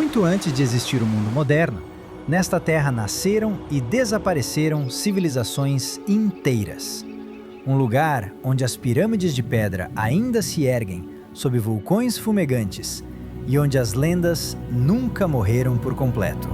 Muito antes de existir o mundo moderno, nesta terra nasceram e desapareceram civilizações inteiras. Um lugar onde as pirâmides de pedra ainda se erguem sob vulcões fumegantes e onde as lendas nunca morreram por completo.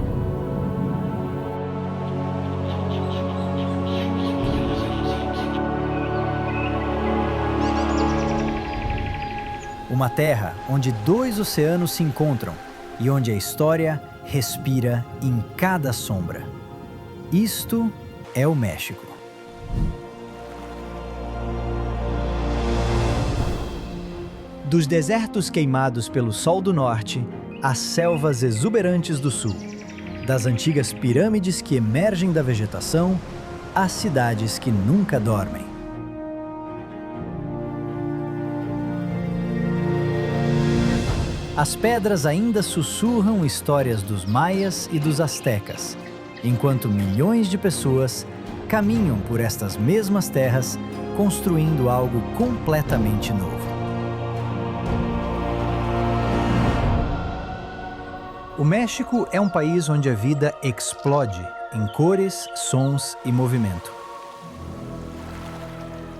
Uma terra onde 2 oceanos se encontram e onde a história respira em cada sombra. Isto é o México. Dos desertos queimados pelo sol do norte, às selvas exuberantes do sul, das antigas pirâmides que emergem da vegetação, às cidades que nunca dormem. As pedras ainda sussurram histórias dos maias e dos astecas, enquanto milhões de pessoas caminham por estas mesmas terras, construindo algo completamente novo. O México é um país onde a vida explode em cores, sons e movimento.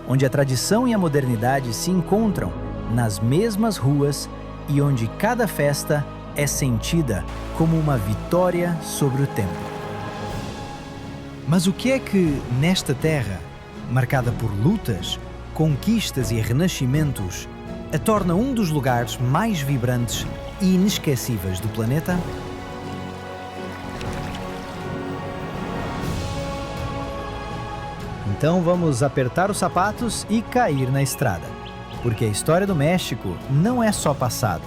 Onde a tradição e a modernidade se encontram nas mesmas ruas e onde cada festa é sentida como uma vitória sobre o tempo. Mas o que é que, nesta terra, marcada por lutas, conquistas e renascimentos, a torna um dos lugares mais vibrantes e inesquecíveis do planeta? Então vamos apertar os sapatos e cair na estrada, porque a história do México não é só passado,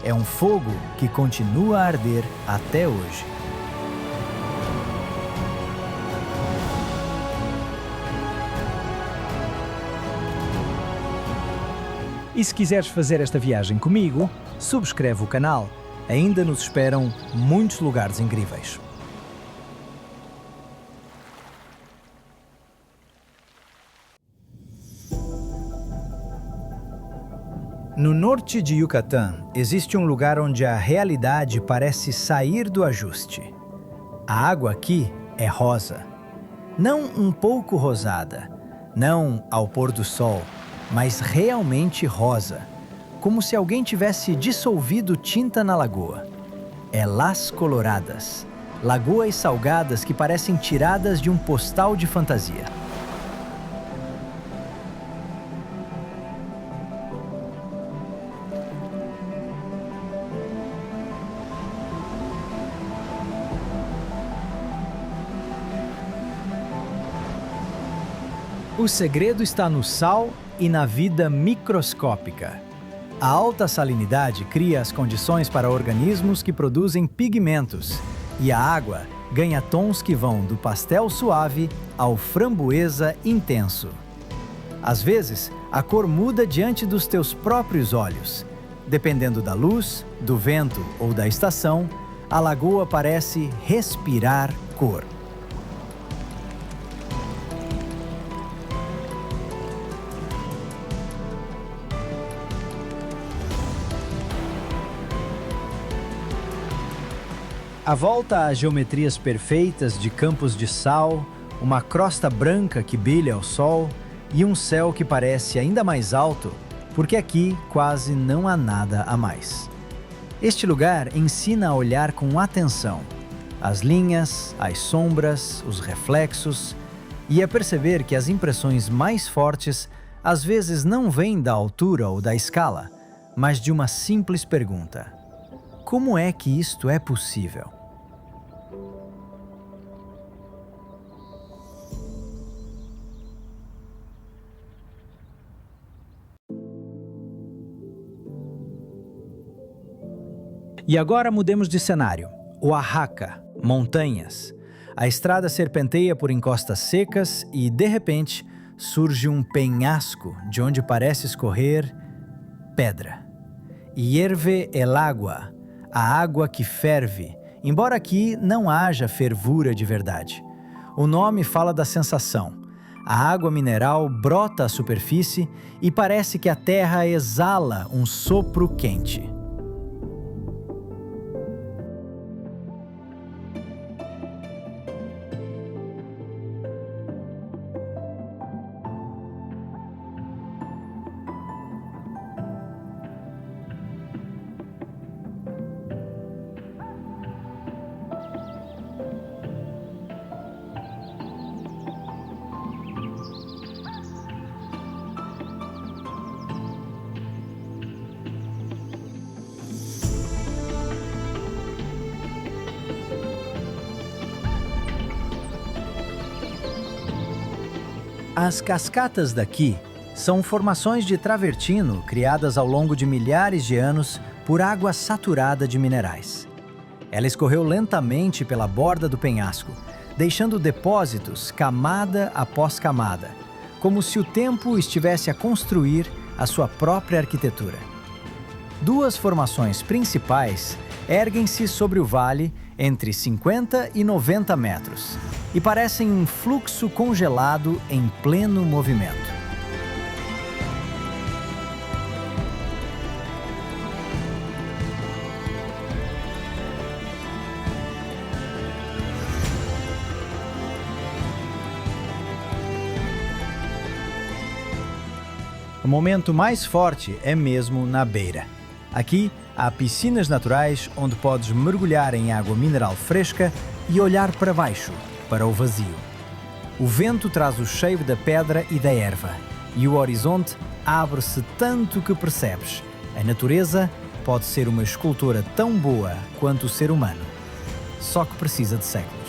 é um fogo que continua a arder até hoje. E se quiseres fazer esta viagem comigo, subscreve o canal. Ainda nos esperam muitos lugares incríveis. No norte de Yucatán, existe um lugar onde a realidade parece sair do ajuste. A água aqui é rosa. Não um pouco rosada, não ao pôr do sol, mas realmente rosa, como se alguém tivesse dissolvido tinta na lagoa. É Las Coloradas, lagoas salgadas que parecem tiradas de um postal de fantasia. O segredo está no sal e na vida microscópica. A alta salinidade cria as condições para organismos que produzem pigmentos, e a água ganha tons que vão do pastel suave ao framboesa intenso. Às vezes, a cor muda diante dos teus próprios olhos. Dependendo da luz, do vento ou da estação, a lagoa parece respirar cor. A volta a geometrias perfeitas de campos de sal, uma crosta branca que brilha ao sol e um céu que parece ainda mais alto, porque aqui quase não há nada a mais. Este lugar ensina a olhar com atenção as linhas, as sombras, os reflexos e a perceber que as impressões mais fortes às vezes não vêm da altura ou da escala, mas de uma simples pergunta: como é que isto é possível? E agora mudemos de cenário. Oaxaca, montanhas. A estrada serpenteia por encostas secas e, de repente, surge um penhasco de onde parece escorrer pedra. Hierve el agua, a água que ferve, embora aqui não haja fervura de verdade. O nome fala da sensação. A água mineral brota à superfície e parece que a terra exala um sopro quente. As cascatas daqui são formações de travertino criadas ao longo de milhares de anos por água saturada de minerais. Ela escorreu lentamente pela borda do penhasco, deixando depósitos camada após camada, como se o tempo estivesse a construir a sua própria arquitetura. Duas formações principais erguem-se sobre o vale entre 50 e 90 metros e parecem um fluxo congelado em pleno movimento. O momento mais forte é mesmo na beira. Aqui, há piscinas naturais onde podes mergulhar em água mineral fresca e olhar para baixo, para o vazio. O vento traz o cheiro da pedra e da erva, e o horizonte abre-se tanto que percebes. A natureza pode ser uma escultora tão boa quanto o ser humano, só que precisa de séculos.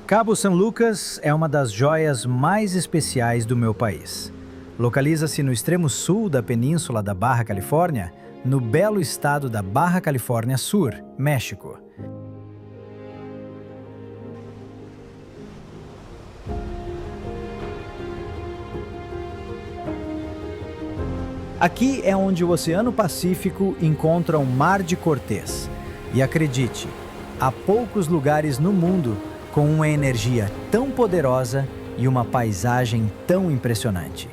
Cabo San Lucas é uma das joias mais especiais do meu país. Localiza-se no extremo sul da península da Baja Califórnia, no belo estado da Baja Califórnia Sur, México. Aqui é onde o Oceano Pacífico encontra o Mar de Cortés. E acredite, há poucos lugares no mundo com uma energia tão poderosa e uma paisagem tão impressionante.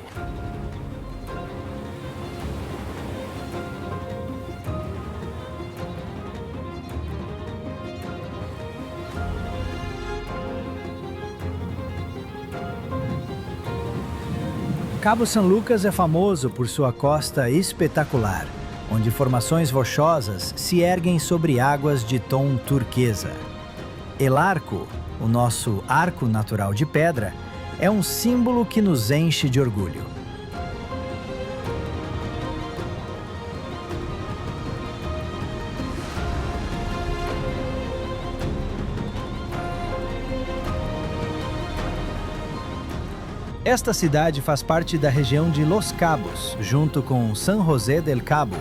Cabo San Lucas é famoso por sua costa espetacular, onde formações rochosas se erguem sobre águas de tom turquesa. El Arco, o nosso arco natural de pedra, é um símbolo que nos enche de orgulho. Esta cidade faz parte da região de Los Cabos, junto com San José del Cabo,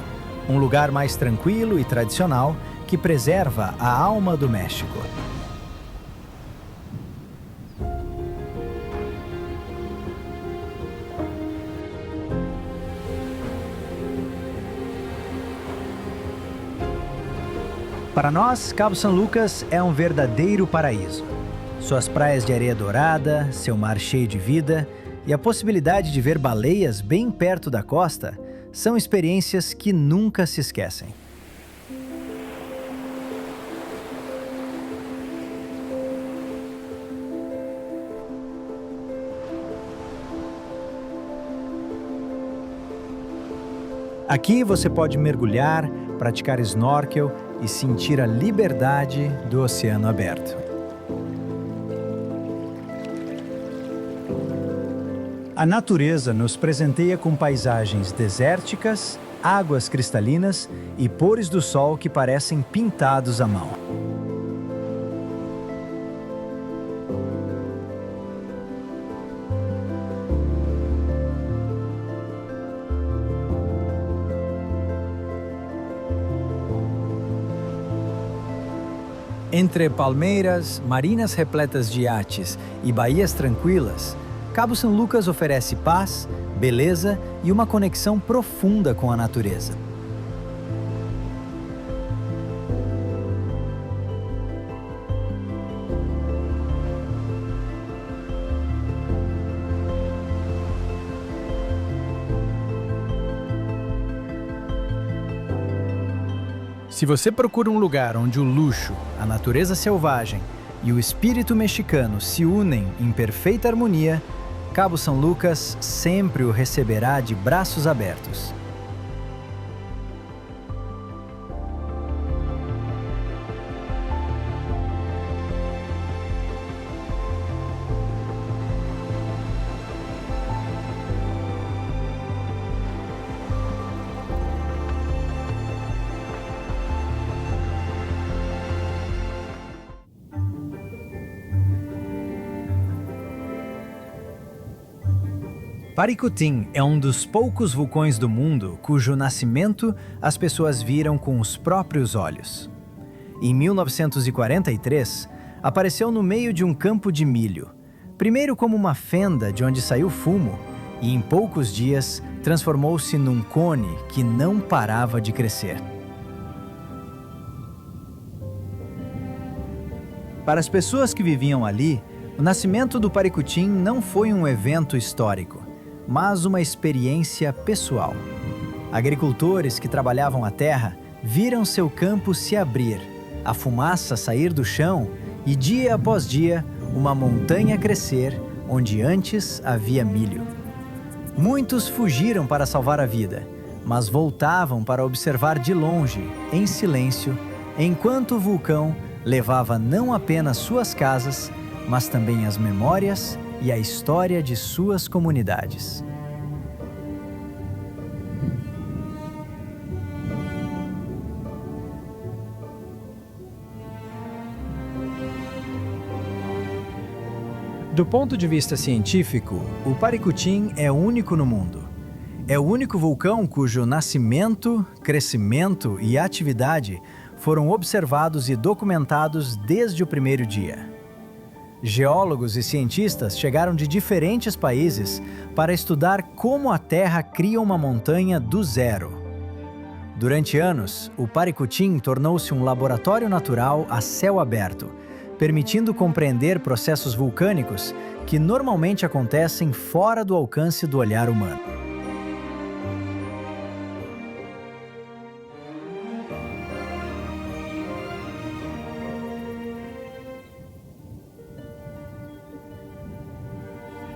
um lugar mais tranquilo e tradicional que preserva a alma do México. Para nós, Cabo San Lucas é um verdadeiro paraíso. Suas praias de areia dourada, seu mar cheio de vida e a possibilidade de ver baleias bem perto da costa são experiências que nunca se esquecem. Aqui você pode mergulhar, praticar snorkel e sentir a liberdade do oceano aberto. A natureza nos presenteia com paisagens desérticas, águas cristalinas e pôres do sol que parecem pintados à mão. Entre palmeiras, marinas repletas de iates e baías tranquilas, Cabo San Lucas oferece paz, beleza e uma conexão profunda com a natureza. Se você procura um lugar onde o luxo, a natureza selvagem e o espírito mexicano se unem em perfeita harmonia, Cabo São Lucas sempre o receberá de braços abertos. Paricutim é um dos poucos vulcões do mundo cujo nascimento as pessoas viram com os próprios olhos. Em 1943, apareceu no meio de um campo de milho, primeiro como uma fenda de onde saiu fumo, e em poucos dias transformou-se num cone que não parava de crescer. Para as pessoas que viviam ali, o nascimento do Paricutim não foi um evento histórico, mas uma experiência pessoal. Agricultores que trabalhavam a terra viram seu campo se abrir, a fumaça sair do chão e, dia após dia, uma montanha crescer onde antes havia milho. Muitos fugiram para salvar a vida, mas voltavam para observar de longe, em silêncio, enquanto o vulcão levava não apenas suas casas, mas também as memórias e a história de suas comunidades. Do ponto de vista científico, o Paricutim é único no mundo. É o único vulcão cujo nascimento, crescimento e atividade foram observados e documentados desde o primeiro dia. Geólogos e cientistas chegaram de diferentes países para estudar como a Terra cria uma montanha do zero. Durante anos, o Paricutim tornou-se um laboratório natural a céu aberto, permitindo compreender processos vulcânicos que normalmente acontecem fora do alcance do olhar humano.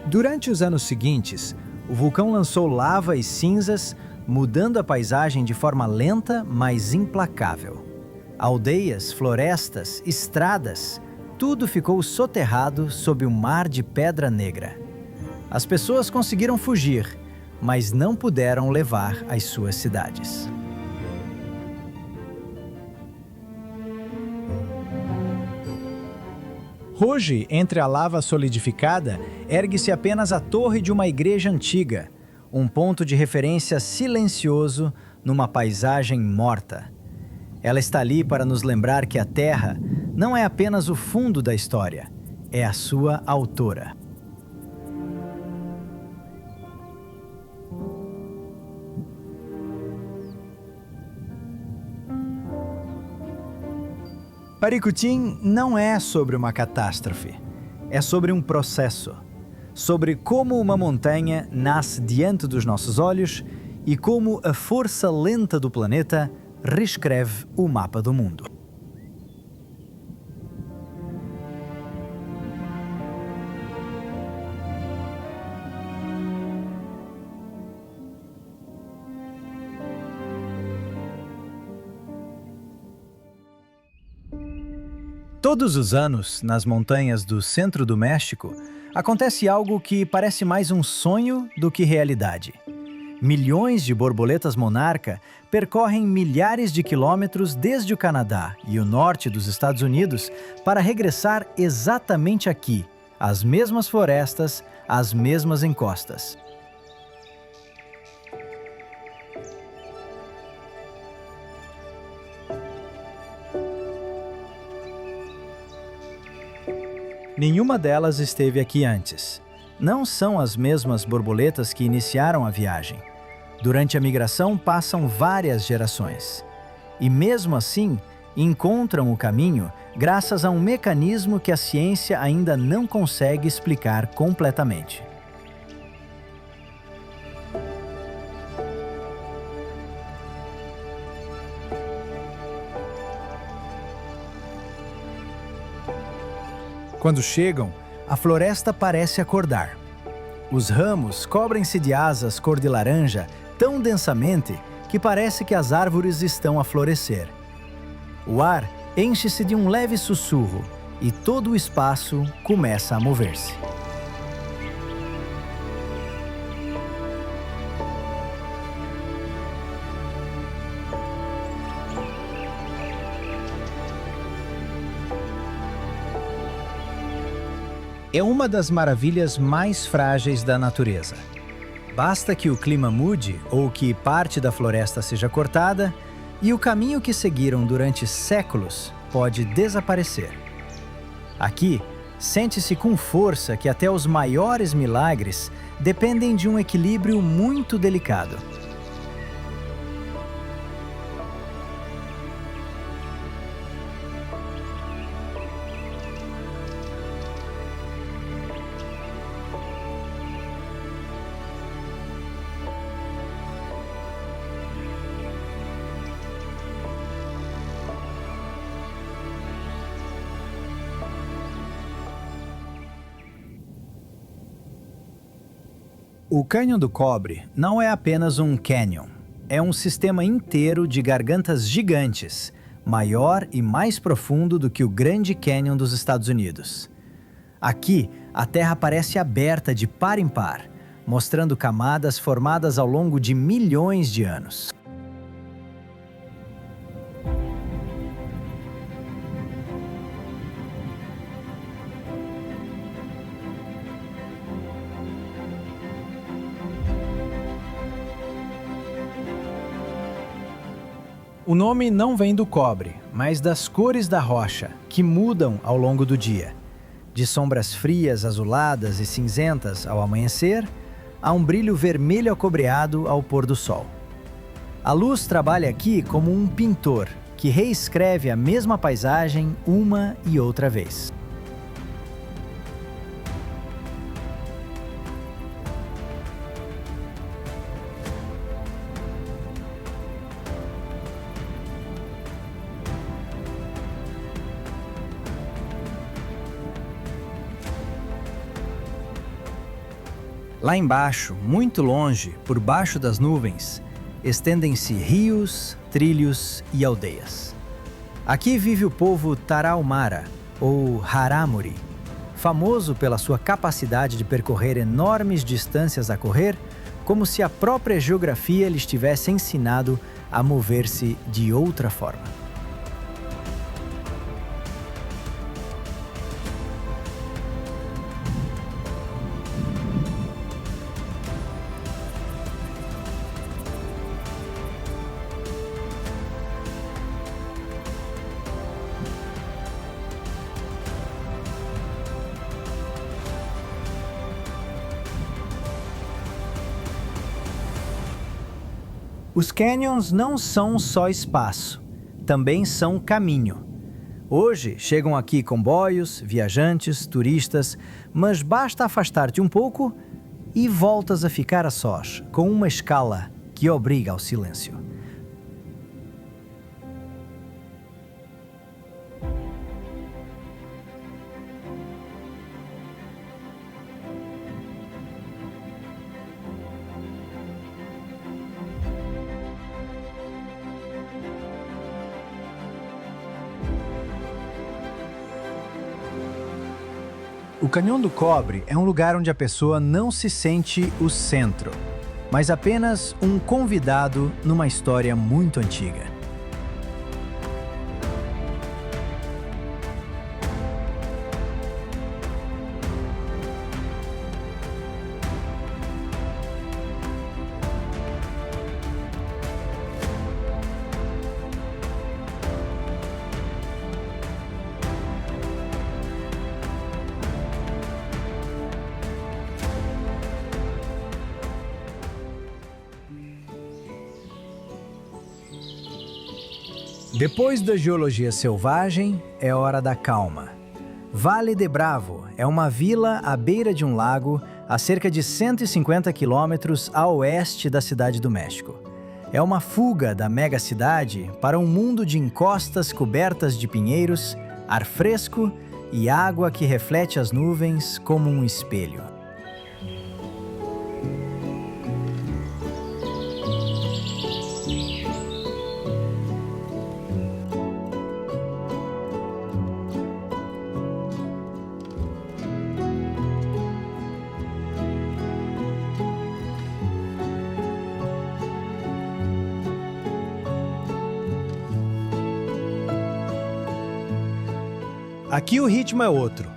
Durante os anos seguintes, o vulcão lançou lava e cinzas, mudando a paisagem de forma lenta, mas implacável. Aldeias, florestas, estradas, tudo ficou soterrado sob um mar de pedra negra. As pessoas conseguiram fugir, mas não puderam levar as suas cidades. Hoje, entre a lava solidificada, ergue-se apenas a torre de uma igreja antiga, um ponto de referência silencioso numa paisagem morta. Ela está ali para nos lembrar que a Terra não é apenas o fundo da história, é a sua autora. Paricutim não é sobre uma catástrofe, é sobre um processo, sobre como uma montanha nasce diante dos nossos olhos e como a força lenta do planeta reescreve o mapa do mundo. Todos os anos, nas montanhas do centro do México, acontece algo que parece mais um sonho do que realidade. Milhões de borboletas monarca percorrem milhares de quilômetros desde o Canadá e o norte dos Estados Unidos para regressar exatamente aqui, às mesmas florestas, às mesmas encostas. Nenhuma delas esteve aqui antes. Não são as mesmas borboletas que iniciaram a viagem. Durante a migração passam várias gerações. E mesmo assim, encontram o caminho graças a um mecanismo que a ciência ainda não consegue explicar completamente. Quando chegam, a floresta parece acordar. Os ramos cobrem-se de asas cor de laranja tão densamente que parece que as árvores estão a florescer. O ar enche-se de um leve sussurro e todo o espaço começa a mover-se. É uma das maravilhas mais frágeis da natureza. Basta que o clima mude ou que parte da floresta seja cortada e o caminho que seguiram durante séculos pode desaparecer. Aqui, sente-se com força que até os maiores milagres dependem de um equilíbrio muito delicado. O Cânion do Cobre não é apenas um cânion, é um sistema inteiro de gargantas gigantes, maior e mais profundo do que o Grande Cânion dos Estados Unidos. Aqui, a terra parece aberta de par em par, mostrando camadas formadas ao longo de milhões de anos. O nome não vem do cobre, mas das cores da rocha, que mudam ao longo do dia. De sombras frias, azuladas e cinzentas ao amanhecer, a um brilho vermelho acobreado ao pôr do sol. A luz trabalha aqui como um pintor, que reescreve a mesma paisagem uma e outra vez. Lá embaixo, muito longe, por baixo das nuvens, estendem-se rios, trilhos e aldeias. Aqui vive o povo Tarahumara, ou Haramuri, famoso pela sua capacidade de percorrer enormes distâncias a correr, como se a própria geografia lhes tivesse ensinado a mover-se de outra forma. Os canyons não são só espaço, também são caminho. Hoje chegam aqui comboios, viajantes, turistas, mas basta afastar-te um pouco e voltas a ficar a sós, com uma escala que obriga ao silêncio. O Cânion do Cobre é um lugar onde a pessoa não se sente o centro, mas apenas um convidado numa história muito antiga. Depois da geologia selvagem, é hora da calma. Vale de Bravo é uma vila à beira de um lago a cerca de 150 quilômetros a oeste da Cidade do México. É uma fuga da megacidade para um mundo de encostas cobertas de pinheiros, ar fresco e água que reflete as nuvens como um espelho. Aqui o ritmo é outro.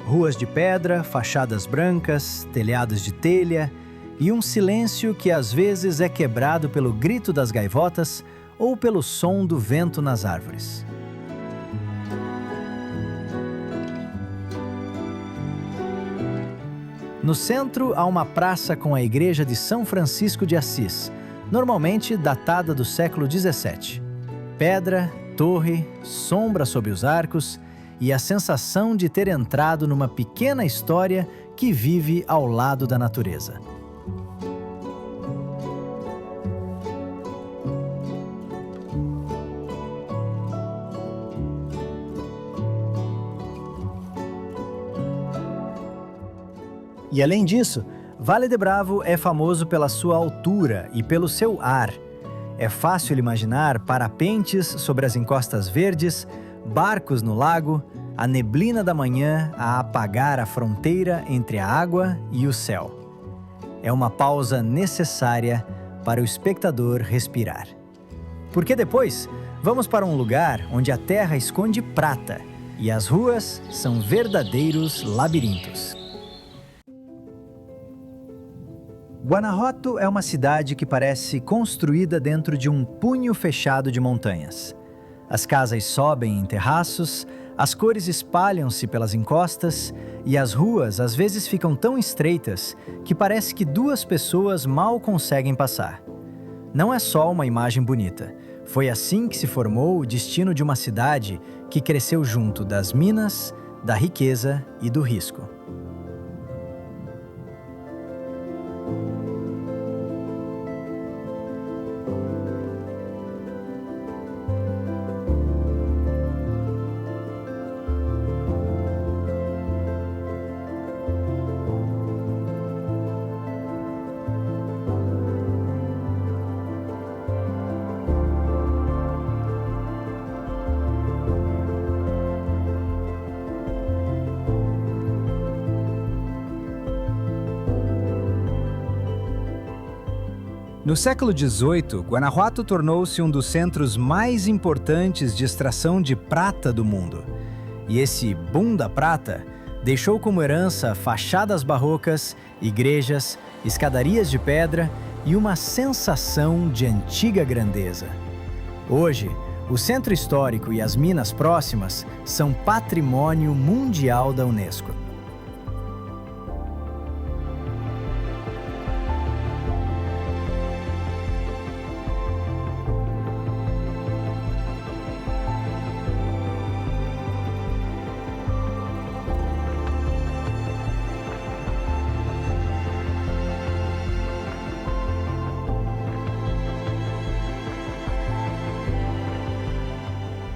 Ruas de pedra, fachadas brancas, telhados de telha e um silêncio que às vezes é quebrado pelo grito das gaivotas ou pelo som do vento nas árvores. No centro há uma praça com a igreja de São Francisco de Assis, normalmente datada do século XVII. Pedra, torre, sombra sob os arcos e a sensação de ter entrado numa pequena história que vive ao lado da natureza. E além disso, Vale de Bravo é famoso pela sua altura e pelo seu ar. É fácil imaginar parapentes sobre as encostas verdes, barcos no lago, a neblina da manhã a apagar a fronteira entre a água e o céu. É uma pausa necessária para o espectador respirar. Porque depois, vamos para um lugar onde a terra esconde prata e as ruas são verdadeiros labirintos. Guanajuato é uma cidade que parece construída dentro de um punho fechado de montanhas. As casas sobem em terraços, as cores espalham-se pelas encostas e as ruas às vezes ficam tão estreitas que parece que duas pessoas mal conseguem passar. Não é só uma imagem bonita. Foi assim que se formou o destino de uma cidade que cresceu junto das minas, da riqueza e do risco. No século XVIII, Guanajuato tornou-se um dos centros mais importantes de extração de prata do mundo. E esse boom da prata deixou como herança fachadas barrocas, igrejas, escadarias de pedra e uma sensação de antiga grandeza. Hoje, o centro histórico e as minas próximas são patrimônio mundial da Unesco.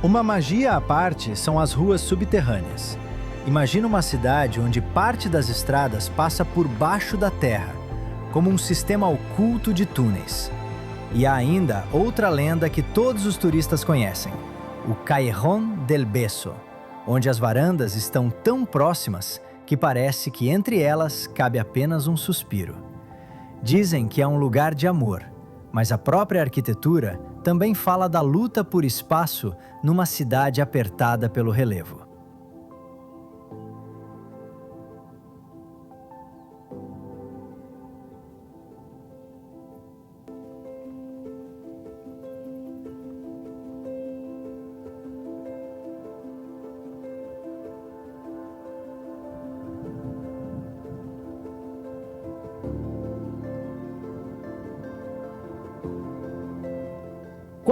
Uma magia à parte são as ruas subterrâneas. Imagina uma cidade onde parte das estradas passa por baixo da terra, como um sistema oculto de túneis. E há ainda outra lenda que todos os turistas conhecem, o Callejón del Beso, onde as varandas estão tão próximas que parece que entre elas cabe apenas um suspiro. Dizem que é um lugar de amor, mas a própria arquitetura também fala da luta por espaço numa cidade apertada pelo relevo.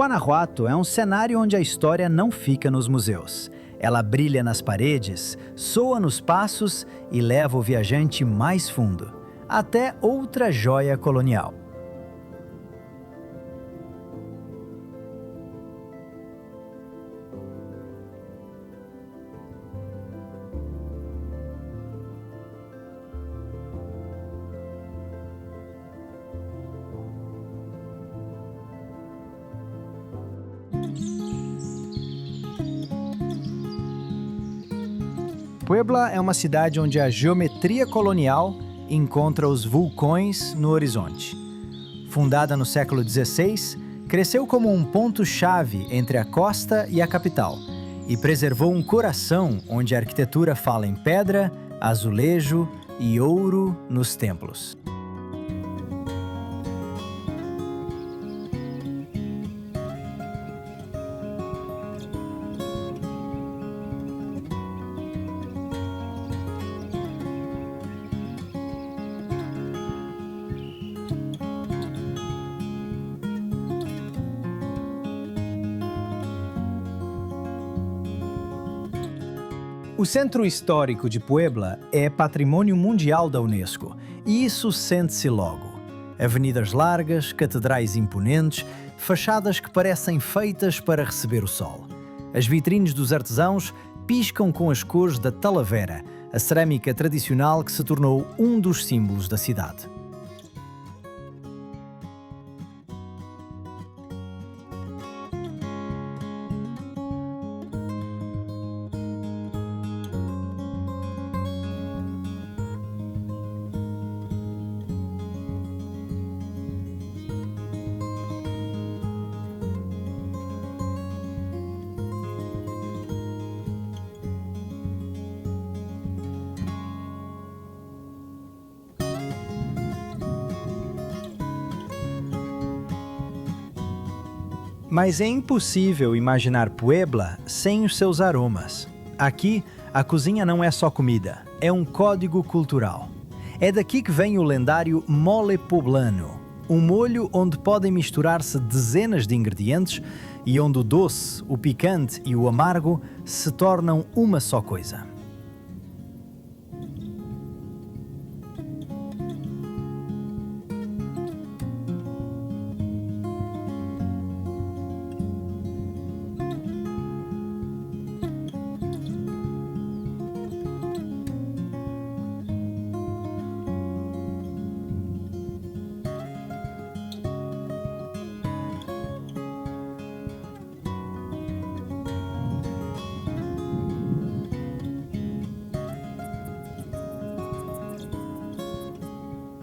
Guanajuato é um cenário onde a história não fica nos museus. Ela brilha nas paredes, soa nos passos e leva o viajante mais fundo, até outra joia colonial. Puebla é uma cidade onde a geometria colonial encontra os vulcões no horizonte. Fundada no século XVI, cresceu como um ponto-chave entre a costa e a capital e preservou um coração onde a arquitetura fala em pedra, azulejo e ouro nos templos. O Centro Histórico de Puebla é Patrimônio Mundial da Unesco, e isso sente-se logo. Avenidas largas, catedrais imponentes, fachadas que parecem feitas para receber o sol. As vitrines dos artesãos piscam com as cores da talavera, a cerâmica tradicional que se tornou um dos símbolos da cidade. Mas é impossível imaginar Puebla sem os seus aromas. Aqui, a cozinha não é só comida, é um código cultural. É daqui que vem o lendário mole poblano, um molho onde podem misturar-se dezenas de ingredientes e onde o doce, o picante e o amargo se tornam uma só coisa.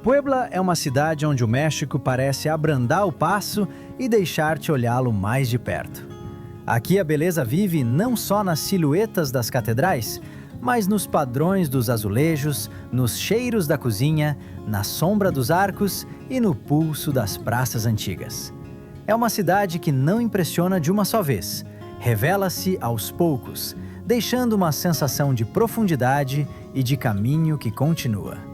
Puebla é uma cidade onde o México parece abrandar o passo e deixar-te olhá-lo mais de perto. Aqui a beleza vive não só nas silhuetas das catedrais, mas nos padrões dos azulejos, nos cheiros da cozinha, na sombra dos arcos e no pulso das praças antigas. É uma cidade que não impressiona de uma só vez, revela-se aos poucos, deixando uma sensação de profundidade e de caminho que continua.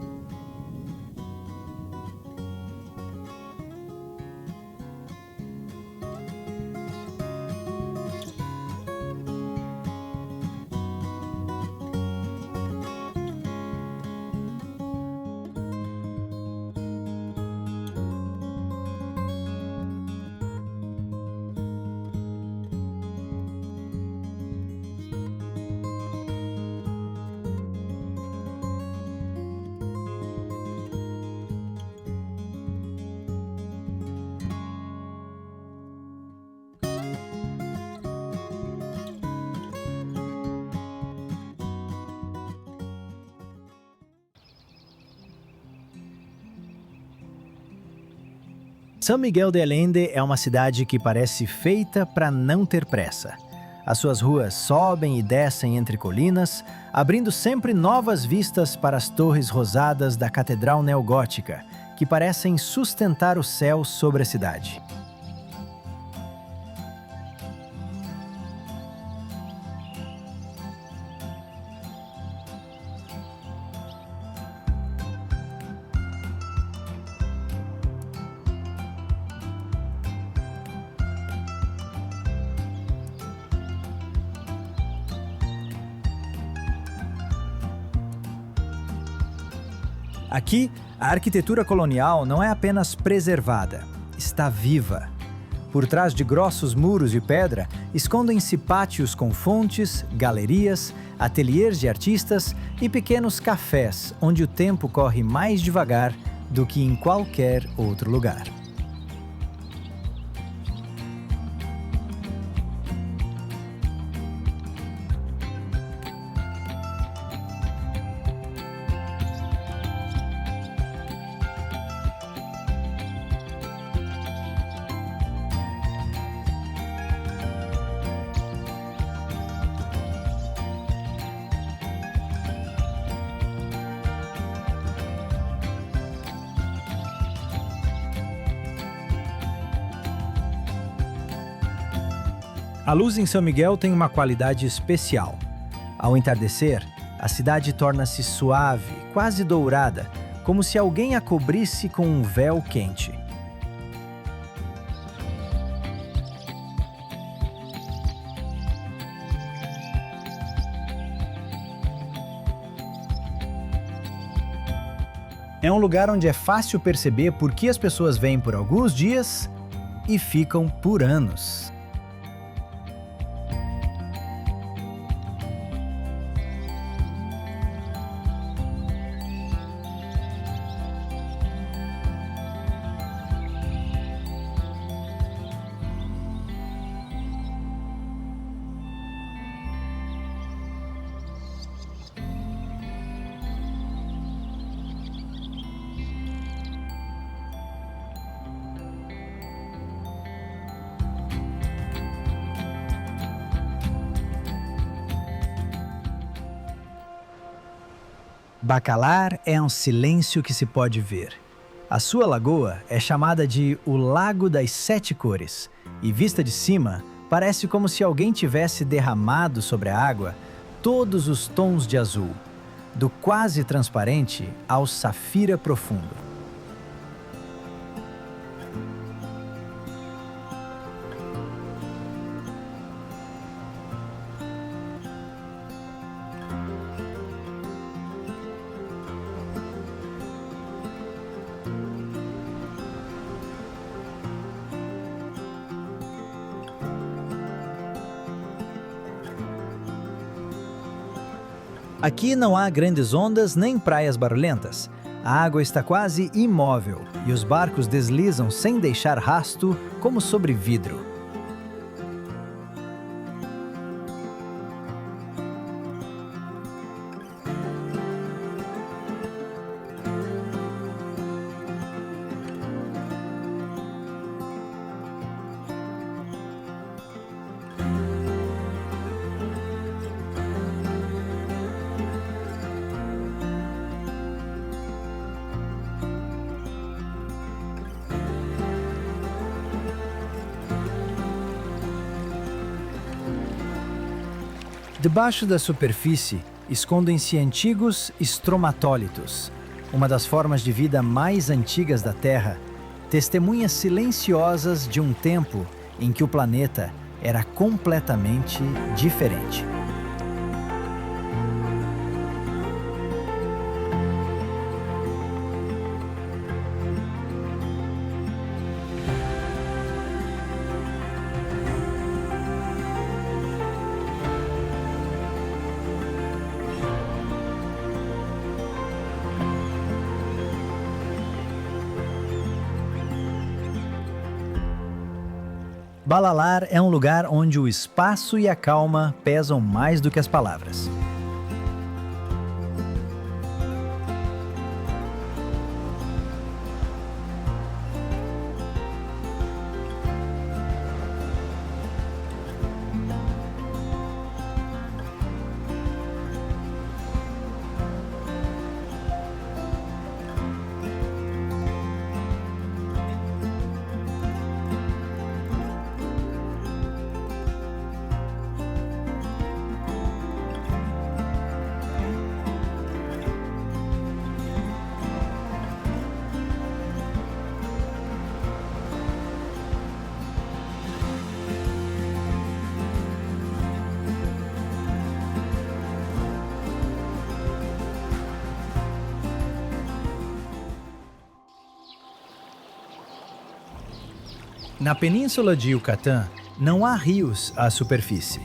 São Miguel de Allende é uma cidade que parece feita para não ter pressa. As suas ruas sobem e descem entre colinas, abrindo sempre novas vistas para as torres rosadas da Catedral Neogótica, que parecem sustentar o céu sobre a cidade. Aqui, a arquitetura colonial não é apenas preservada, está viva. Por trás de grossos muros de pedra, escondem-se pátios com fontes, galerias, ateliês de artistas e pequenos cafés, onde o tempo corre mais devagar do que em qualquer outro lugar. A luz em São Miguel tem uma qualidade especial. Ao entardecer, a cidade torna-se suave, quase dourada, como se alguém a cobrisse com um véu quente. É um lugar onde é fácil perceber por que as pessoas vêm por alguns dias e ficam por anos. Bacalar é um silêncio que se pode ver. A sua lagoa é chamada de o Lago das Sete Cores e, vista de cima, parece como se alguém tivesse derramado sobre a água todos os tons de azul, do quase transparente ao safira profundo. Aqui não há grandes ondas nem praias barulhentas. A água está quase imóvel e os barcos deslizam sem deixar rasto, como sobre vidro. Debaixo da superfície, escondem-se antigos estromatólitos, uma das formas de vida mais antigas da Terra, testemunhas silenciosas de um tempo em que o planeta era completamente diferente. Balalar é um lugar onde o espaço e a calma pesam mais do que as palavras. Na península de Yucatán, não há rios à superfície.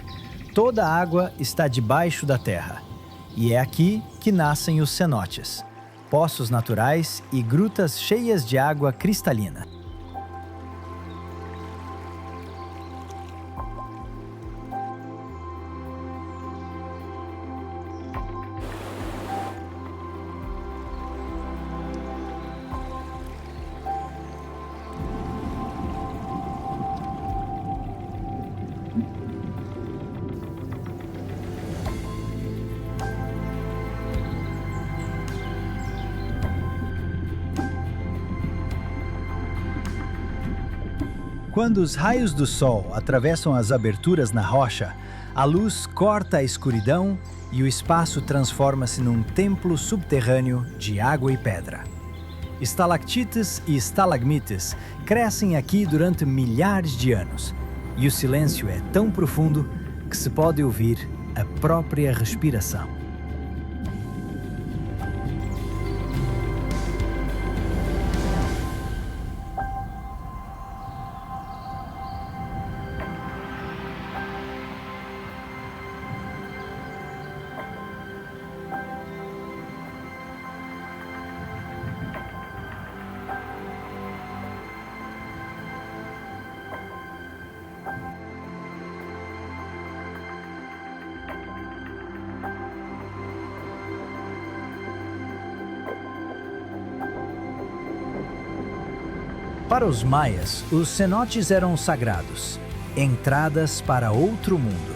Toda a água está debaixo da terra. E é aqui que nascem os cenotes, poços naturais e grutas cheias de água cristalina. Quando os raios do sol atravessam as aberturas na rocha, a luz corta a escuridão e o espaço transforma-se num templo subterrâneo de água e pedra. Estalactites e estalagmites crescem aqui durante milhares de anos, e o silêncio é tão profundo que se pode ouvir a própria respiração. Para os maias, os cenotes eram sagrados, entradas para outro mundo.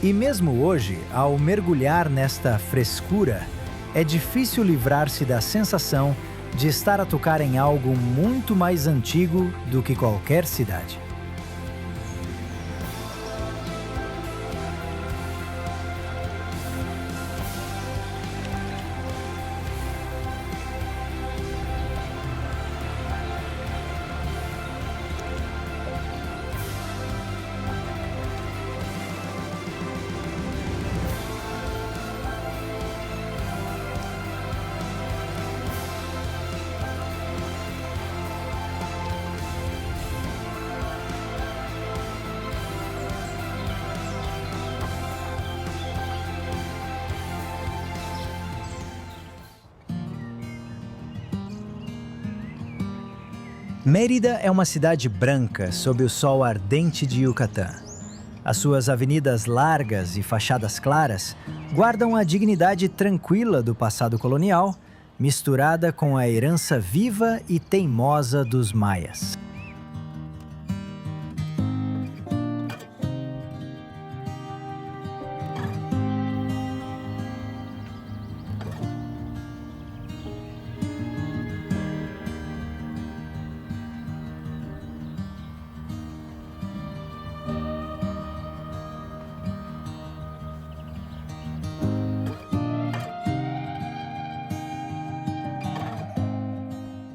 E mesmo hoje, ao mergulhar nesta frescura, é difícil livrar-se da sensação de estar a tocar em algo muito mais antigo do que qualquer cidade. Mérida é uma cidade branca sob o sol ardente de Yucatán. As suas avenidas largas e fachadas claras guardam a dignidade tranquila do passado colonial, misturada com a herança viva e teimosa dos maias.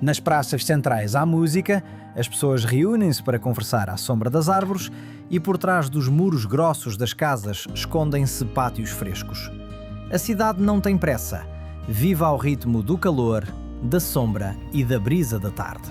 Nas praças centrais há música, as pessoas reúnem-se para conversar à sombra das árvores e por trás dos muros grossos das casas escondem-se pátios frescos. A cidade não tem pressa, vive ao ritmo do calor, da sombra e da brisa da tarde.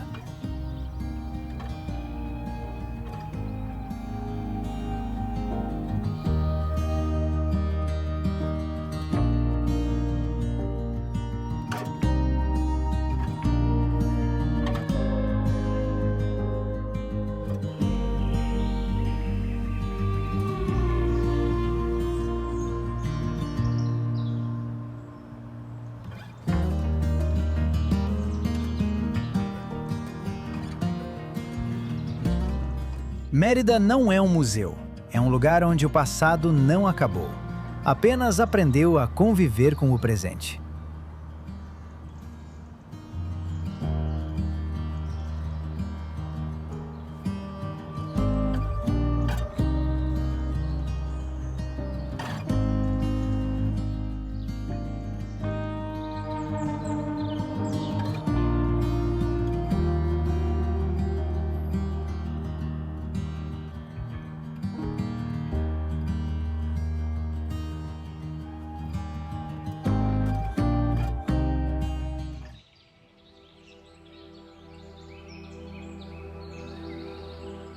Mérida não é um museu, é um lugar onde o passado não acabou, apenas aprendeu a conviver com o presente.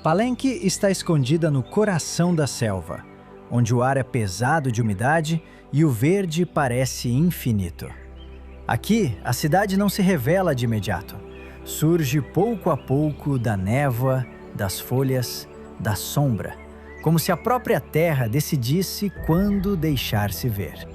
Palenque está escondida no coração da selva, onde o ar é pesado de umidade e o verde parece infinito. Aqui, a cidade não se revela de imediato. Surge pouco a pouco da névoa, das folhas, da sombra, como se a própria terra decidisse quando deixar-se ver.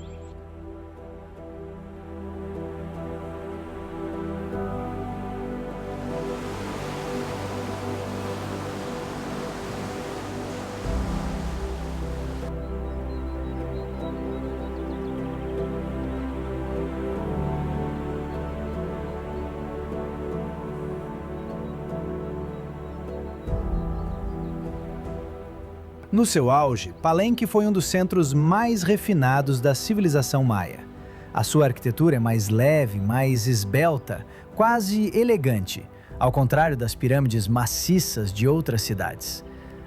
No seu auge, Palenque foi um dos centros mais refinados da civilização maia. A sua arquitetura é mais leve, mais esbelta, quase elegante, ao contrário das pirâmides maciças de outras cidades.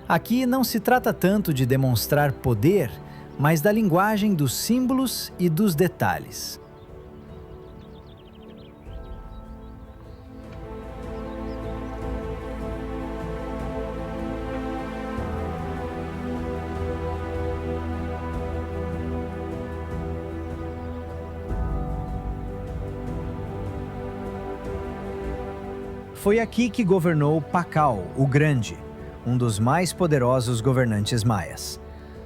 Aqui não se trata tanto de demonstrar poder, mas da linguagem dos símbolos e dos detalhes. Foi aqui que governou Pakal, o Grande, um dos mais poderosos governantes maias.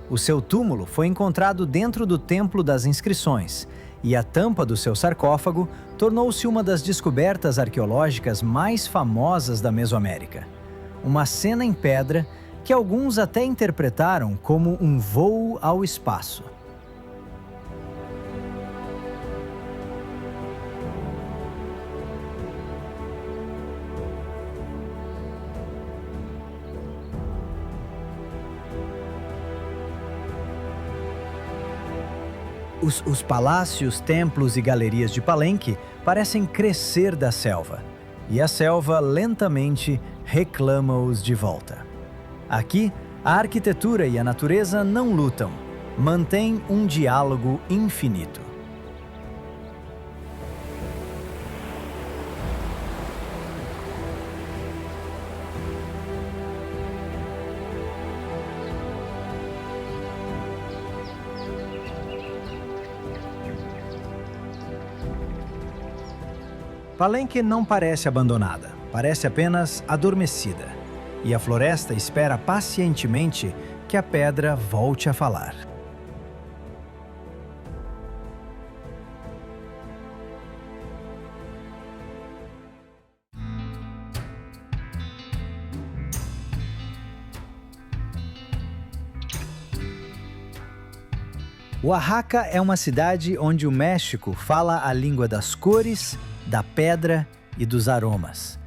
O seu túmulo foi encontrado dentro do Templo das Inscrições, e a tampa do seu sarcófago tornou-se uma das descobertas arqueológicas mais famosas da Mesoamérica. Uma cena em pedra que alguns até interpretaram como um voo ao espaço. Os palácios, templos e galerias de Palenque parecem crescer da selva, e a selva lentamente reclama-os de volta. Aqui, a arquitetura e a natureza não lutam, mantêm um diálogo infinito. Palenque não parece abandonada, parece apenas adormecida. E a floresta espera pacientemente que a pedra volte a falar. Oaxaca é uma cidade onde o México fala a língua das cores, da pedra e dos aromas.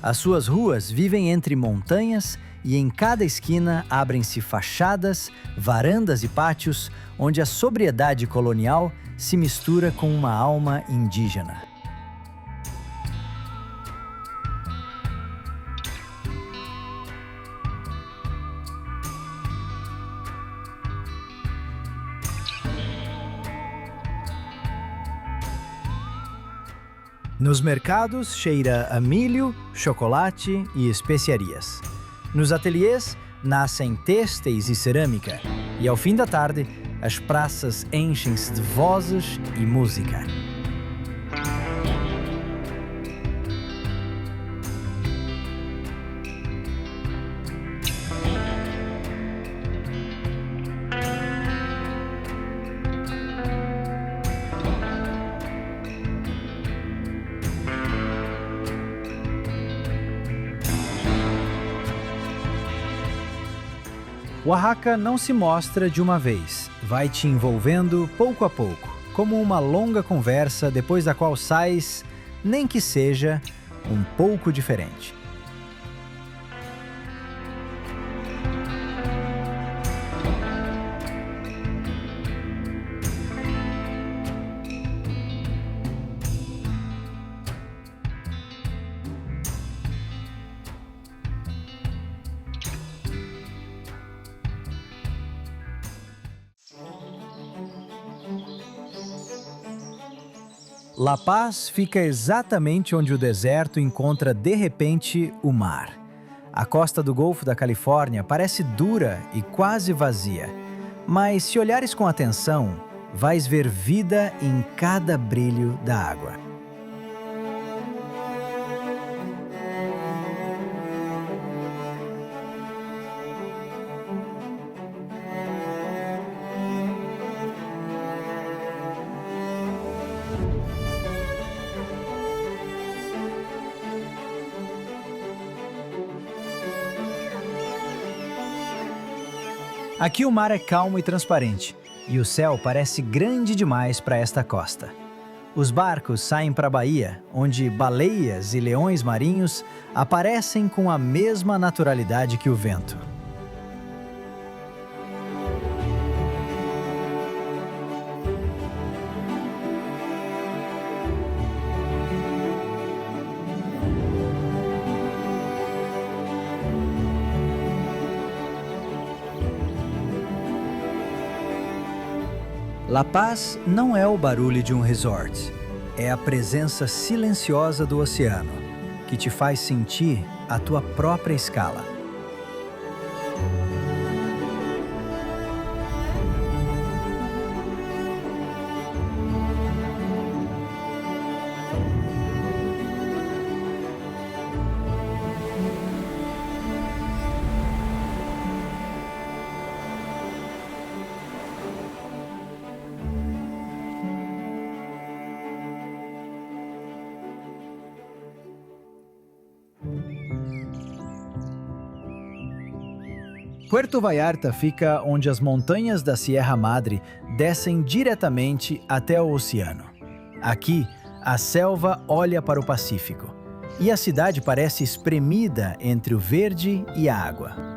As suas ruas vivem entre montanhas e em cada esquina abrem-se fachadas, varandas e pátios onde a sobriedade colonial se mistura com uma alma indígena. Nos mercados cheira a milho, chocolate e especiarias. Nos ateliês nascem têxteis e cerâmica. E ao fim da tarde, as praças enchem-se de vozes e música. Oaxaca não se mostra de uma vez, vai te envolvendo pouco a pouco, como uma longa conversa depois da qual sais, nem que seja, um pouco diferente. La Paz fica exatamente onde o deserto encontra de repente o mar. A costa do Golfo da Califórnia parece dura e quase vazia, mas se olhares com atenção, vais ver vida em cada brilho da água. Aqui o mar é calmo e transparente, e o céu parece grande demais para esta costa. Os barcos saem para a baía, onde baleias e leões marinhos aparecem com a mesma naturalidade que o vento. La Paz não é o barulho de um resort, é a presença silenciosa do oceano, que te faz sentir a tua própria escala. Puerto Vallarta fica onde as montanhas da Sierra Madre descem diretamente até o oceano. Aqui, a selva olha para o Pacífico e a cidade parece espremida entre o verde e a água.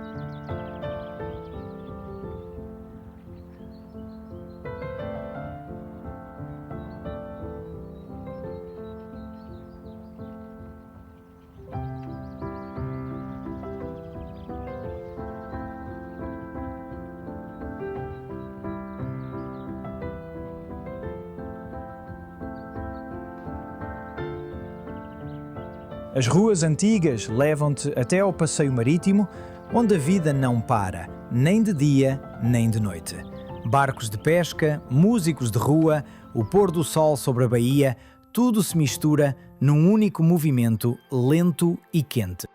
As ruas antigas levam-te até ao passeio marítimo, onde a vida não para, nem de dia, nem de noite. Barcos de pesca, músicos de rua, o pôr do sol sobre a baía, tudo se mistura num único movimento lento e quente.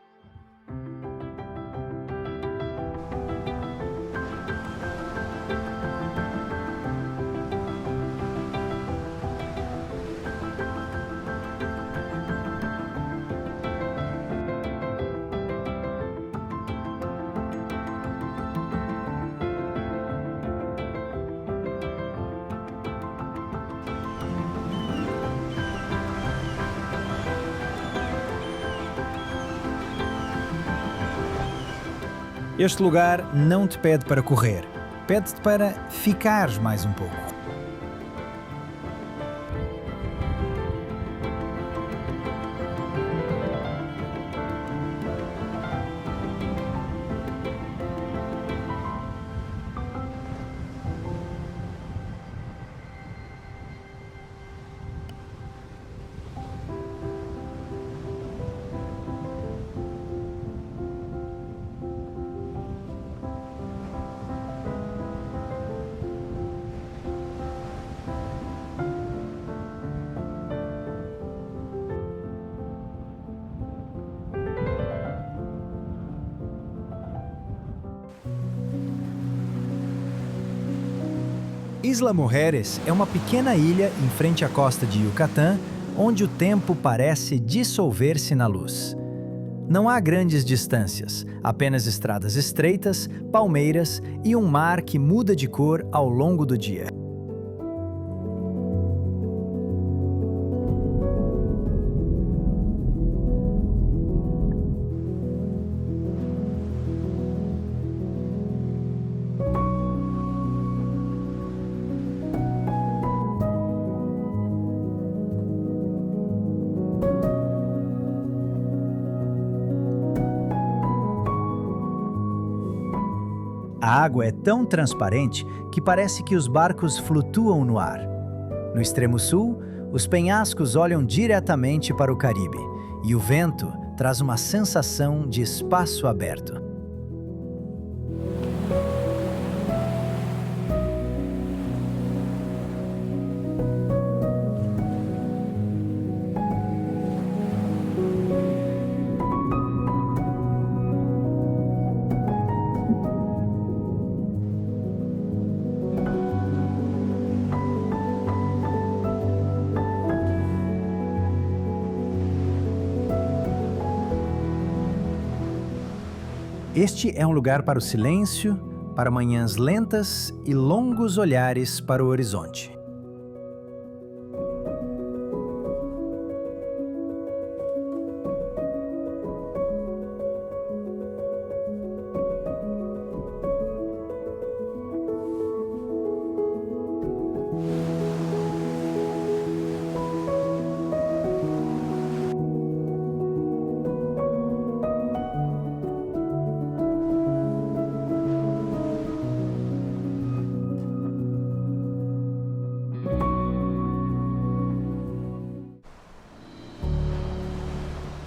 Este lugar não te pede para correr, pede-te para ficares mais um pouco. Isla Mujeres é uma pequena ilha em frente à costa de Yucatán, onde o tempo parece dissolver-se na luz. Não há grandes distâncias, apenas estradas estreitas, palmeiras e um mar que muda de cor ao longo do dia. A água é tão transparente que parece que os barcos flutuam no ar. No extremo sul, os penhascos olham diretamente para o Caribe e o vento traz uma sensação de espaço aberto. Este é um lugar para o silêncio, para manhãs lentas e longos olhares para o horizonte.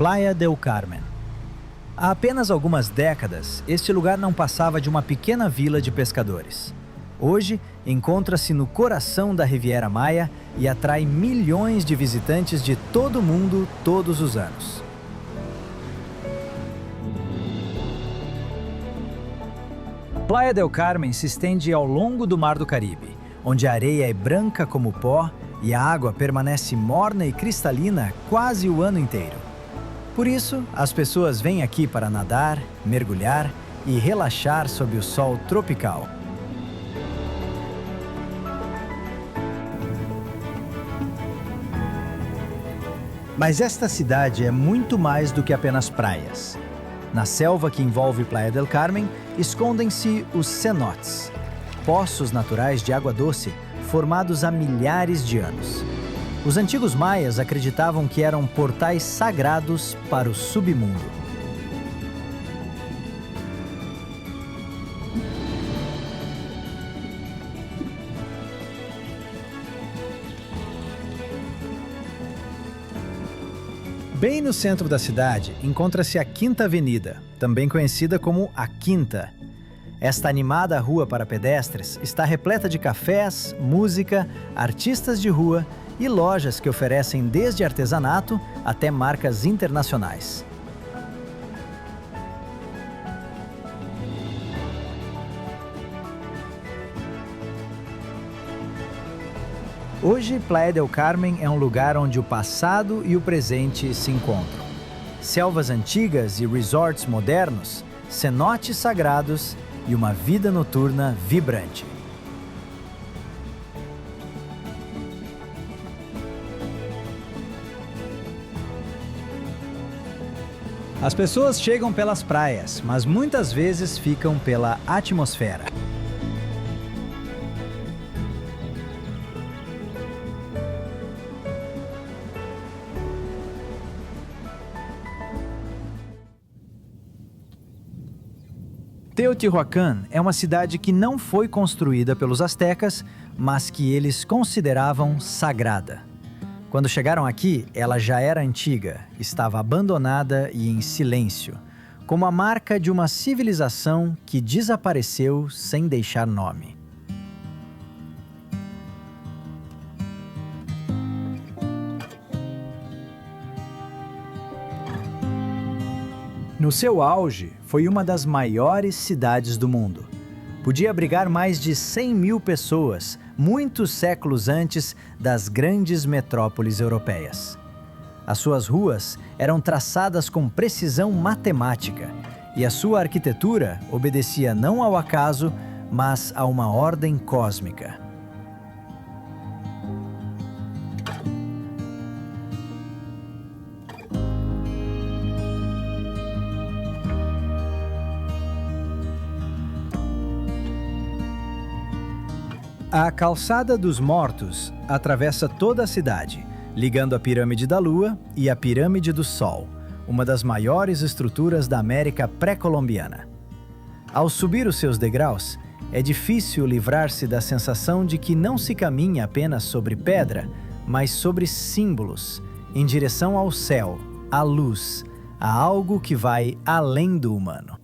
Playa del Carmen. Há apenas algumas décadas, este lugar não passava de uma pequena vila de pescadores. Hoje, encontra-se no coração da Riviera Maya e atrai milhões de visitantes de todo o mundo todos os anos. Playa del Carmen se estende ao longo do Mar do Caribe, onde a areia é branca como pó e a água permanece morna e cristalina quase o ano inteiro. Por isso, as pessoas vêm aqui para nadar, mergulhar e relaxar sob o sol tropical. Mas esta cidade é muito mais do que apenas praias. Na selva que envolve Playa del Carmen, escondem-se os cenotes, poços naturais de água doce formados há milhares de anos. Os antigos maias acreditavam que eram portais sagrados para o submundo. Bem no centro da cidade, encontra-se a Quinta Avenida, também conhecida como a Quinta. Esta animada rua para pedestres está repleta de cafés, música, artistas de rua e lojas que oferecem desde artesanato até marcas internacionais. Hoje, Playa del Carmen é um lugar onde o passado e o presente se encontram. Selvas antigas e resorts modernos, cenotes sagrados e uma vida noturna vibrante. As pessoas chegam pelas praias, mas muitas vezes ficam pela atmosfera. Teotihuacan é uma cidade que não foi construída pelos astecas, mas que eles consideravam sagrada. Quando chegaram aqui, ela já era antiga, estava abandonada e em silêncio, como a marca de uma civilização que desapareceu sem deixar nome. No seu auge, foi uma das maiores cidades do mundo. Podia abrigar mais de 100 mil pessoas, muitos séculos antes das grandes metrópoles europeias. As suas ruas eram traçadas com precisão matemática e a sua arquitetura obedecia não ao acaso, mas a uma ordem cósmica. A Calçada dos Mortos atravessa toda a cidade, ligando a Pirâmide da Lua e a Pirâmide do Sol, uma das maiores estruturas da América pré-colombiana. Ao subir os seus degraus, é difícil livrar-se da sensação de que não se caminha apenas sobre pedra, mas sobre símbolos, em direção ao céu, à luz, a algo que vai além do humano.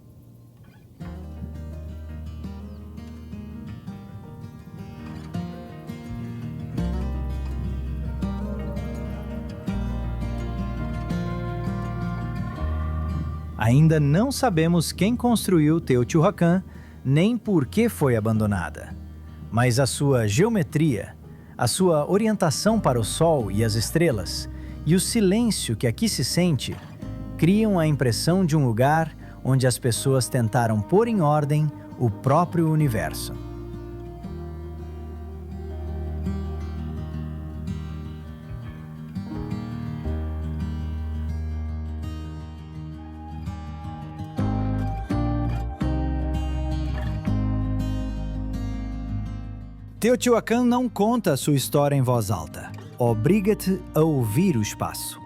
Ainda não sabemos quem construiu Teotihuacan, nem por que foi abandonada. Mas a sua geometria, a sua orientação para o Sol e as estrelas, e o silêncio que aqui se sente, criam a impressão de um lugar onde as pessoas tentaram pôr em ordem o próprio universo. Teotihuacan não conta a sua história em voz alta. Obriga-te a ouvir o espaço.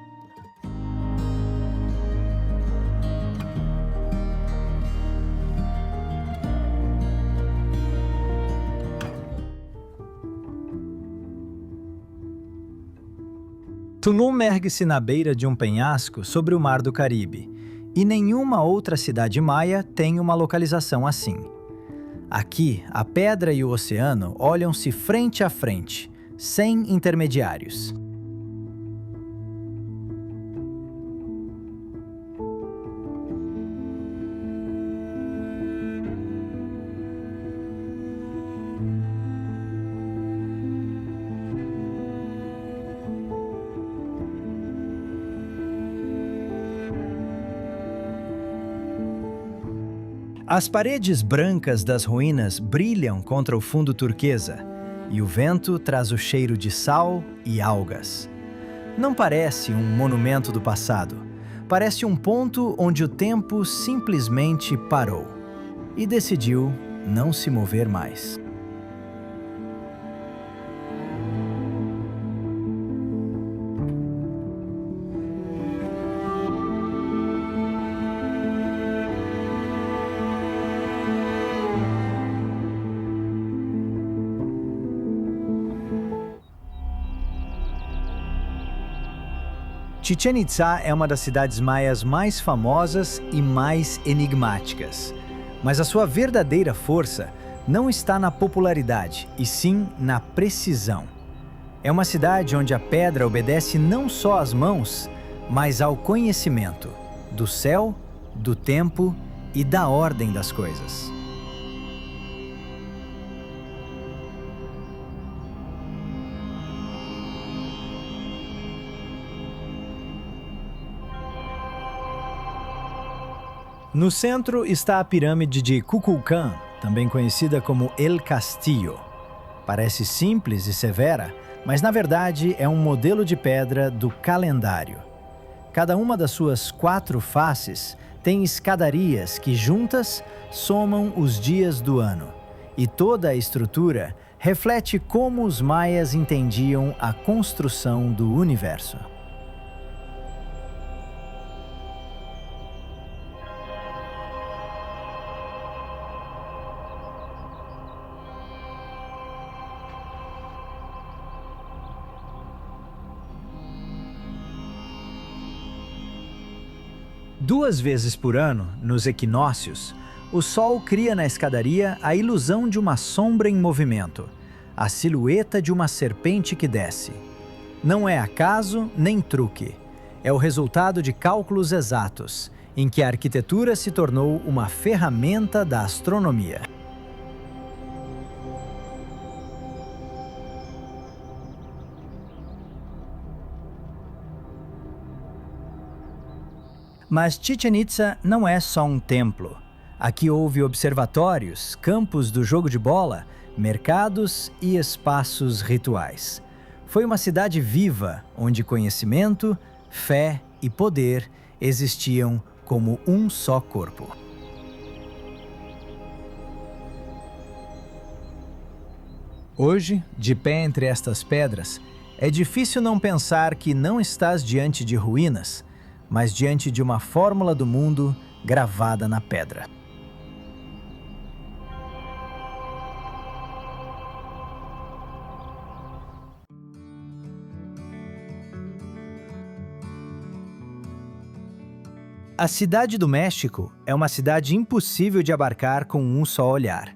Tulum ergue-se na beira de um penhasco sobre o Mar do Caribe, e nenhuma outra cidade maia tem uma localização assim. Aqui, a pedra e o oceano olham-se frente a frente, sem intermediários. As paredes brancas das ruínas brilham contra o fundo turquesa, e o vento traz o cheiro de sal e algas. Não parece um monumento do passado, parece um ponto onde o tempo simplesmente parou e decidiu não se mover mais. Chichén Itzá é uma das cidades maias mais famosas e mais enigmáticas. Mas a sua verdadeira força não está na popularidade, e sim na precisão. É uma cidade onde a pedra obedece não só às mãos, mas ao conhecimento do céu, do tempo e da ordem das coisas. No centro está a pirâmide de Kukulcán, também conhecida como El Castillo. Parece simples e severa, mas na verdade é um modelo de pedra do calendário. Cada uma das suas 4 faces tem escadarias que juntas somam os dias do ano. E toda a estrutura reflete como os maias entendiam a construção do universo. Duas vezes por ano, nos equinócios, o Sol cria na escadaria a ilusão de uma sombra em movimento, a silhueta de uma serpente que desce. Não é acaso nem truque, é o resultado de cálculos exatos, em que a arquitetura se tornou uma ferramenta da astronomia. Mas Chichén Itzá não é só um templo. Aqui houve observatórios, campos do jogo de bola, mercados e espaços rituais. Foi uma cidade viva, onde conhecimento, fé e poder existiam como um só corpo. Hoje, de pé entre estas pedras, é difícil não pensar que não estás diante de ruínas, mas diante de uma fórmula do mundo gravada na pedra. A Cidade do México é uma cidade impossível de abarcar com um só olhar.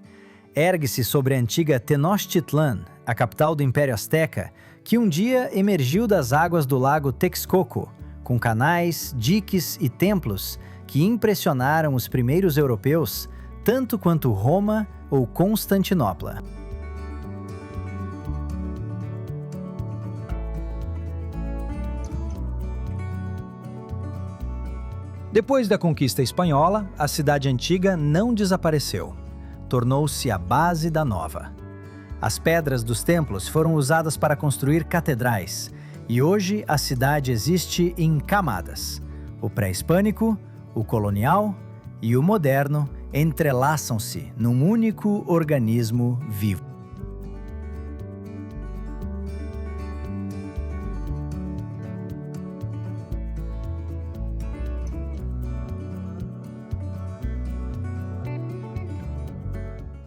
Ergue-se sobre a antiga Tenochtitlan, a capital do Império Azteca, que um dia emergiu das águas do lago Texcoco, com canais, diques e templos que impressionaram os primeiros europeus, tanto quanto Roma ou Constantinopla. Depois da conquista espanhola, a cidade antiga não desapareceu. Tornou-se a base da nova. As pedras dos templos foram usadas para construir catedrais, e hoje a cidade existe em camadas. O pré-hispânico, o colonial e o moderno entrelaçam-se num único organismo vivo.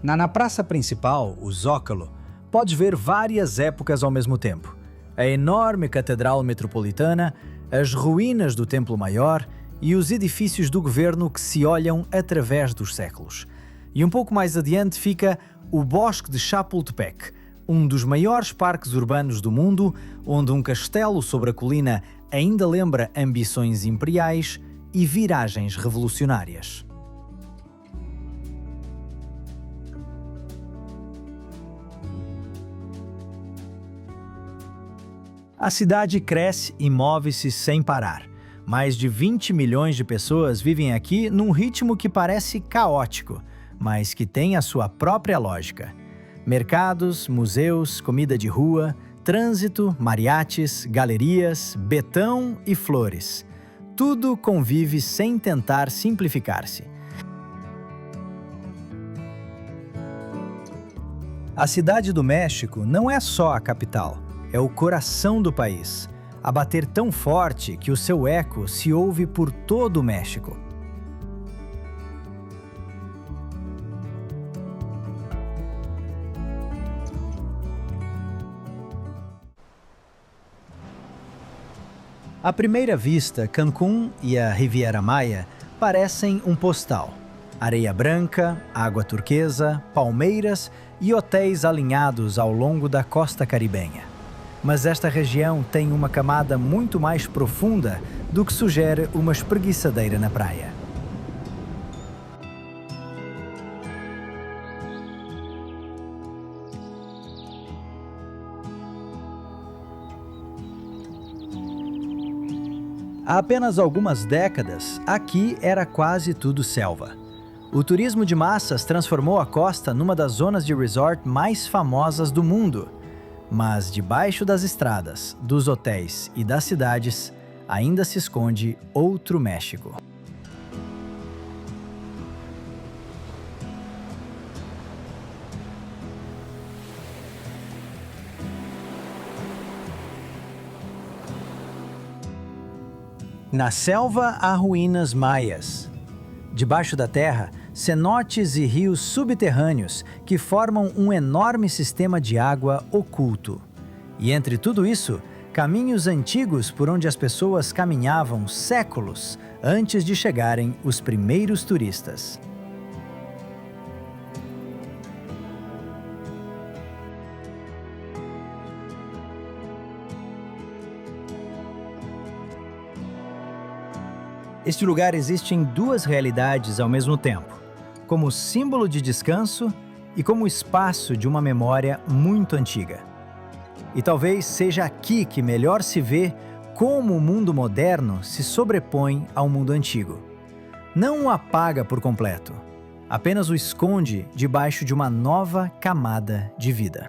Na praça principal, o Zócalo, pode ver várias épocas ao mesmo tempo. a enorme Catedral Metropolitana, as ruínas do Templo Maior e os edifícios do governo que se olham através dos séculos. E um pouco mais adiante fica o Bosque de Chapultepec, um dos maiores parques urbanos do mundo, onde um castelo sobre a colina ainda lembra ambições imperiais e viragens revolucionárias. A cidade cresce e move-se sem parar. Mais de 20 milhões de pessoas vivem aqui num ritmo que parece caótico, mas que tem a sua própria lógica. Mercados, museus, comida de rua, trânsito, mariachis, galerias, betão e flores. Tudo convive sem tentar simplificar-se. A Cidade do México não é só a capital, é o coração do país, a bater tão forte que o seu eco se ouve por todo o México. À primeira vista, Cancún e a Riviera Maya parecem um postal. Areia branca, água turquesa, palmeiras e hotéis alinhados ao longo da costa caribenha. Mas esta região tem uma camada muito mais profunda do que sugere uma espreguiçadeira na praia. Há apenas algumas décadas, aqui era quase tudo selva. O turismo de massas transformou a costa numa das zonas de resort mais famosas do mundo. Mas debaixo das estradas, dos hotéis e das cidades, ainda se esconde outro México. Na selva há ruínas maias. Debaixo da terra, cenotes e rios subterrâneos que formam um enorme sistema de água oculto. E entre tudo isso, caminhos antigos por onde as pessoas caminhavam séculos antes de chegarem os primeiros turistas. Este lugar existe em duas realidades ao mesmo tempo, como símbolo de descanso e como espaço de uma memória muito antiga. E talvez seja aqui que melhor se vê como o mundo moderno se sobrepõe ao mundo antigo. Não o apaga por completo, apenas o esconde debaixo de uma nova camada de vida.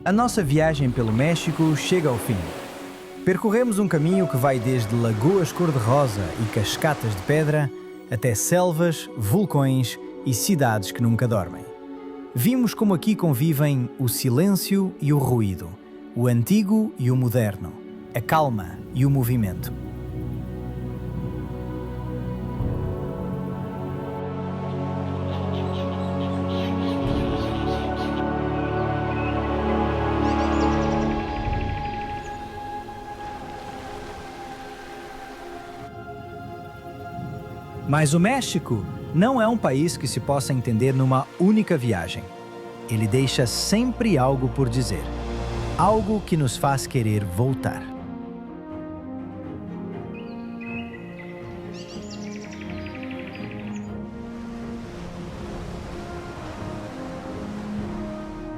A nossa viagem pelo México chega ao fim. Percorremos um caminho que vai desde lagoas cor-de-rosa e cascatas de pedra até selvas, vulcões e cidades que nunca dormem. Vimos como aqui convivem o silêncio e o ruído, o antigo e o moderno, a calma e o movimento. Mas o México não é um país que se possa entender numa única viagem. Ele deixa sempre algo por dizer, algo que nos faz querer voltar.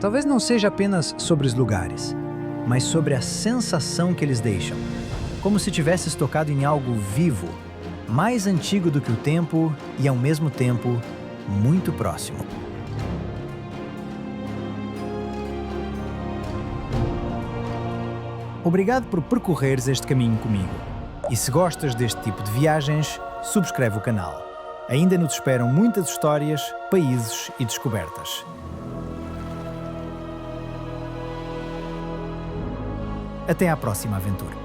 Talvez não seja apenas sobre os lugares, mas sobre a sensação que eles deixam, como se tivesses tocado em algo vivo, mais antigo do que o tempo e, ao mesmo tempo, muito próximo. Obrigado por percorreres este caminho comigo. E se gostas deste tipo de viagens, subscreve o canal. Ainda nos esperam muitas histórias, países e descobertas. Até à próxima aventura.